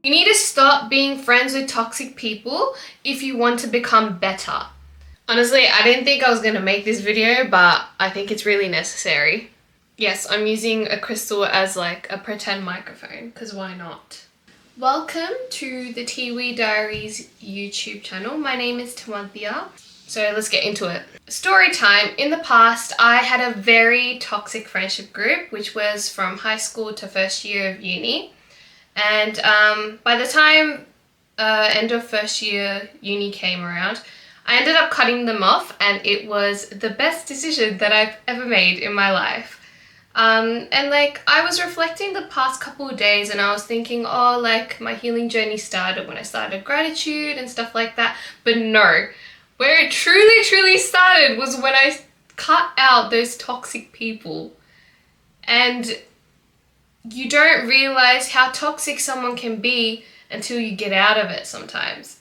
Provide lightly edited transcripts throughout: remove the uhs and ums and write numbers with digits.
You need to stop being friends with toxic people if you want to become better. Honestly, I didn't think I was going to make this video, but I think it's really necessary. Yes, I'm using a crystal as like a pretend microphone, because why not? Welcome to the TiwiDiaries YouTube channel. My name is Tawanthia. So let's get into it. Story time. In the past, I had a very toxic friendship group, which was from high school to first year of uni. And by the time end of first year uni came around, I ended up cutting them off, and it was the best decision that I've ever made in my life. And like, I was reflecting the past couple of days, and I was thinking, oh, like my healing journey started when I started gratitude and stuff like that. But no, where it truly started was when I cut out those toxic people. And you don't realize how toxic someone can be until you get out of it sometimes.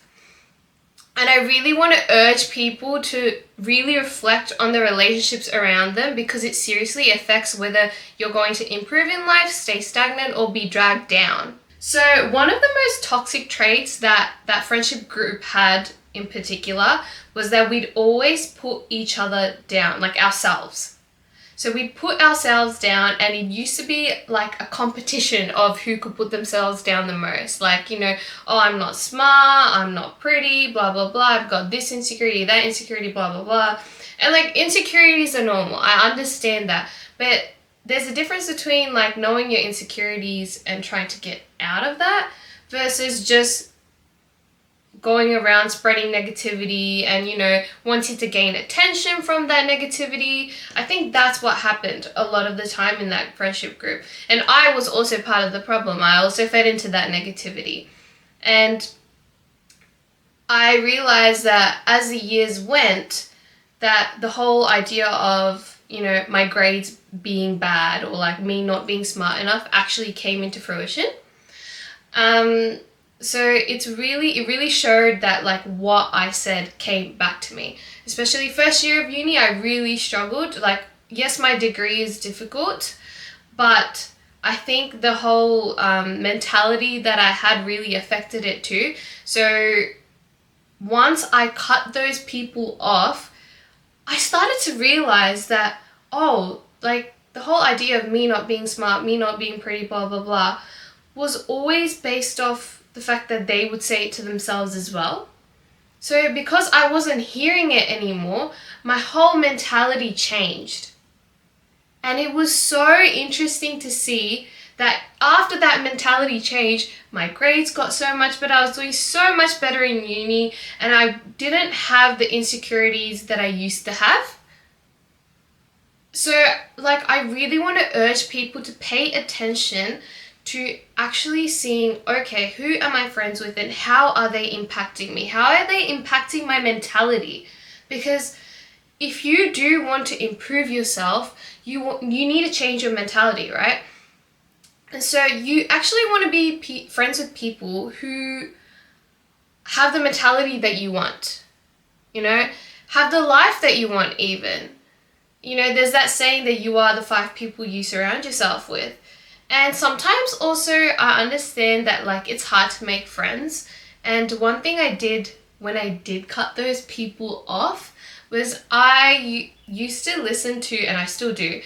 And I really want to urge people to really reflect on the relationships around them, because it seriously affects whether you're going to improve in life, stay stagnant, or be dragged down. So one of the most toxic traits that friendship group had in particular was that we'd always put each other down, like ourselves. So we'd put ourselves down, and it used to be like a competition of who could put themselves down the most. Like, you know, oh, I'm not smart, I'm not pretty, blah, blah, blah. I've got this insecurity, that insecurity, blah, blah, blah. And like, insecurities are normal. I understand that. But there's a difference between like knowing your insecurities and trying to get out of that versus just going around spreading negativity and, you know, wanting to gain attention from that negativity. I think that's what happened a lot of the time in that friendship group. And I was also part of the problem. I also fed into that negativity. And I realized that as the years went, that the whole idea of, you know, my grades being bad or like me not being smart enough actually came into fruition. So it really showed that like what I said came back to me. Especially first year of uni, I really struggled. Like, yes, my degree is difficult, but I think the whole mentality that I had really affected it too. So once I cut those people off, I started to realize that, oh, like the whole idea of me not being smart, me not being pretty, blah, blah, blah, was always based off the fact that they would say it to themselves as well. So because I wasn't hearing it anymore, my whole mentality changed. And it was so interesting to see that after that mentality change, my grades got so much better. I was doing so much better in uni, and I didn't have the insecurities that I used to have. So like, I really want to urge people to pay attention to actually seeing, okay, who am I friends with and how are they impacting me? How are they impacting my mentality? Because if you do want to improve yourself, you need to change your mentality, right? And so you actually want to be friends with people who have the mentality that you want, you know, have the life that you want even. You know, there's that saying that you are the 5 people you surround yourself with. And sometimes also I understand that like it's hard to make friends. And one thing I did when I did cut those people off was I used to listen to, and I still do,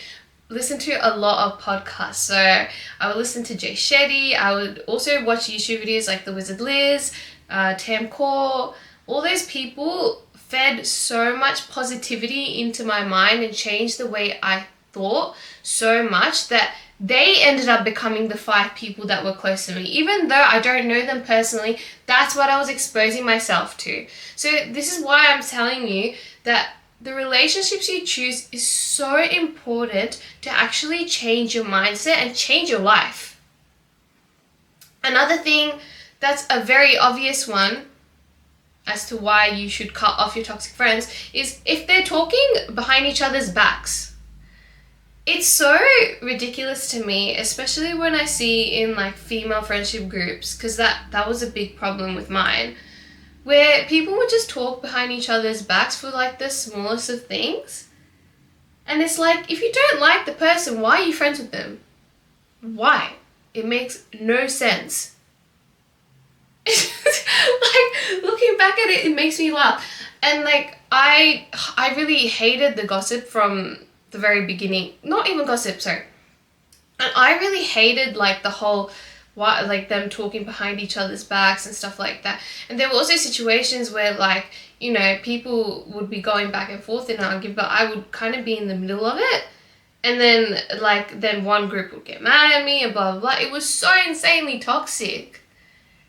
listen to a lot of podcasts. So I would listen to Jay Shetty. I would also watch YouTube videos like The Wizard Liz, Tam Core. All those people fed so much positivity into my mind and changed the way I thought so much that they ended up becoming the 5 people that were close to me. Even though I don't know them personally, that's what I was exposing myself to. So this is why I'm telling you that the relationships you choose is so important to actually change your mindset and change your life. Another thing that's a very obvious one as to why you should cut off your toxic friends is if they're talking behind each other's backs. It's so ridiculous to me, especially when I see in like female friendship groups, because that was a big problem with mine, where people would just talk behind each other's backs for like the smallest of things. And it's like, if you don't like the person, why are you friends with them? Why? It makes no sense. Like, looking back at it, it makes me laugh. And like, I really hated the gossip from the very beginning. Not even gossip, sorry. And I really hated like the whole, what, like them talking behind each other's backs and stuff like that. And there were also situations where like, you know, people would be going back and forth in an argument, but I would kind of be in the middle of it. And then like, then one group would get mad at me and blah, blah, blah. It was so insanely toxic.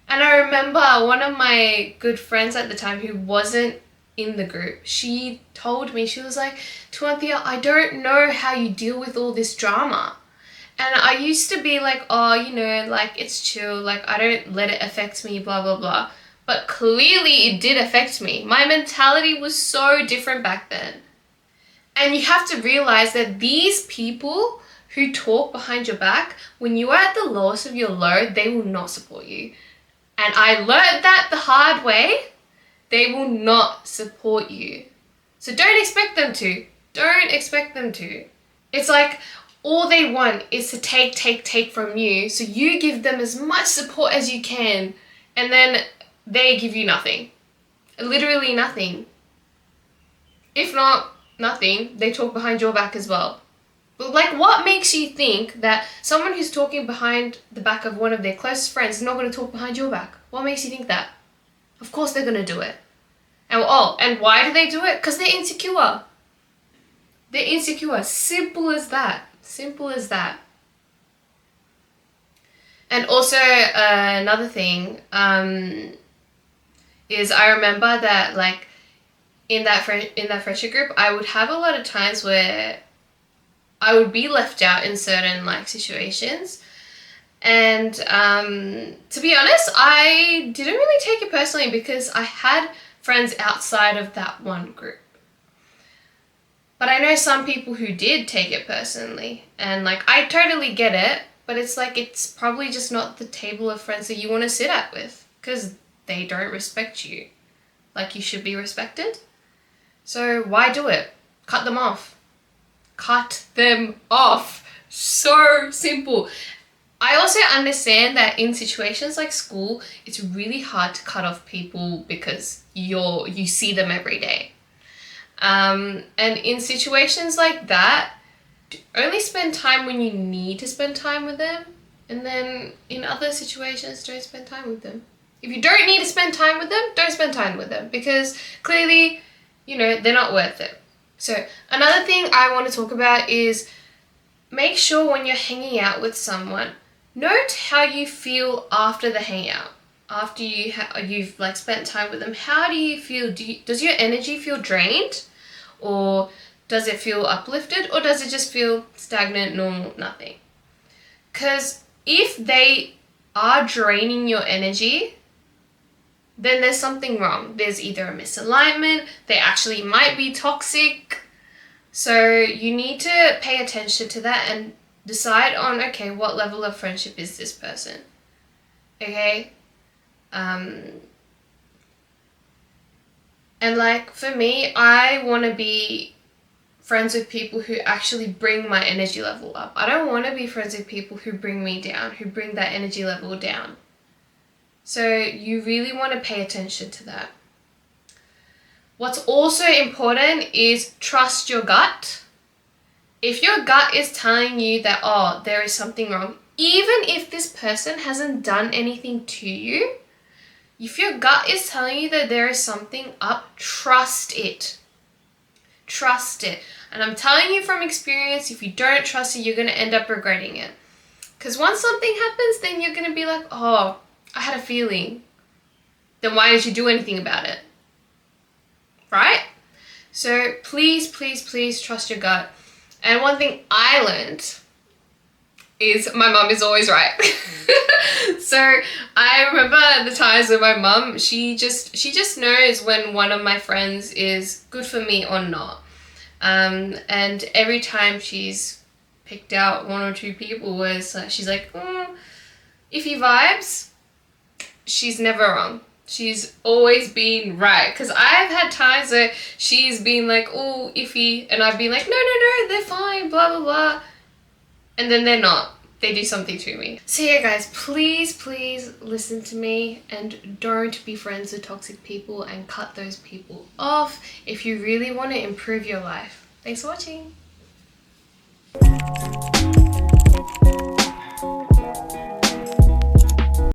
And I remember one of my good friends at the time who wasn't in the group, she told me, she was like, Tuanthea, I don't know how you deal with all this drama. And I used to be like, oh, you know, like, it's chill, like, I don't let it affect me, blah, blah, blah. But clearly it did affect me. My mentality was so different back then. And you have to realize that these people who talk behind your back, when you are at the lowest of your low, they will not support you. And I learned that the hard way. They will not support you. So don't expect them to. Don't expect them to. It's like, all they want is to take from you, so you give them as much support as you can, and then they give you nothing. Literally nothing. If not nothing, they talk behind your back as well. But like, what makes you think that someone who's talking behind the back of one of their closest friends is not going to talk behind your back? What makes you think that? Of course they're going to do it. And why do they do it? Because they're insecure. They're insecure. Simple as that. Simple as that. And also another thing is I remember that like in that friendship group, I would have a lot of times where I would be left out in certain like situations. And to be honest, I didn't really take it personally because I had friends outside of that one group. But I know some people who did take it personally, and like, I totally get it, but it's like, it's probably just not the table of friends that you want to sit at with, because they don't respect you like you should be respected. So why do it? Cut them off. Cut them off. So simple. I also understand that in situations like school, it's really hard to cut off people because you see them every day. And in situations like that, only spend time when you need to spend time with them. And then in other situations, don't spend time with them. If you don't need to spend time with them, don't spend time with them. Because clearly, you know, they're not worth it. So another thing I want to talk about is make sure when you're hanging out with someone, note how you feel after the hangout. After you've like spent time with them, how do you feel? Does your energy feel drained, or does it feel uplifted, or does it just feel stagnant, normal, nothing? Because if they are draining your energy, then there's something wrong. There's either a misalignment, they actually might be toxic. So you need to pay attention to that and decide on, okay, what level of friendship is this person? Okay? And like, for me, I want to be friends with people who actually bring my energy level up. I don't want to be friends with people who bring me down, who bring that energy level down. So you really want to pay attention to that. What's also important is trust your gut. If your gut is telling you that, oh, there is something wrong, even if this person hasn't done anything to you, if your gut is telling you that there is something up, trust it. Trust it. And I'm telling you from experience, if you don't trust it, you're going to end up regretting it. Because once something happens, then you're going to be like, oh, I had a feeling. Then why did you do anything about it? Right? So please, please, please trust your gut. And one thing I learned is my mum is always right. So I remember the times when my mum, she just knows when one of my friends is good for me or not. And every time she's picked out one or two people where she's like, iffy vibes, she's never wrong. She's always been right. Because I've had times where she's been like, oh, iffy, and I've been like, no, they're fine, blah, blah, blah. And then they're not. they do something to me. So yeah guys, please listen to me and don't be friends with toxic people and cut those people off if you really want to improve your life. Thanks for watching.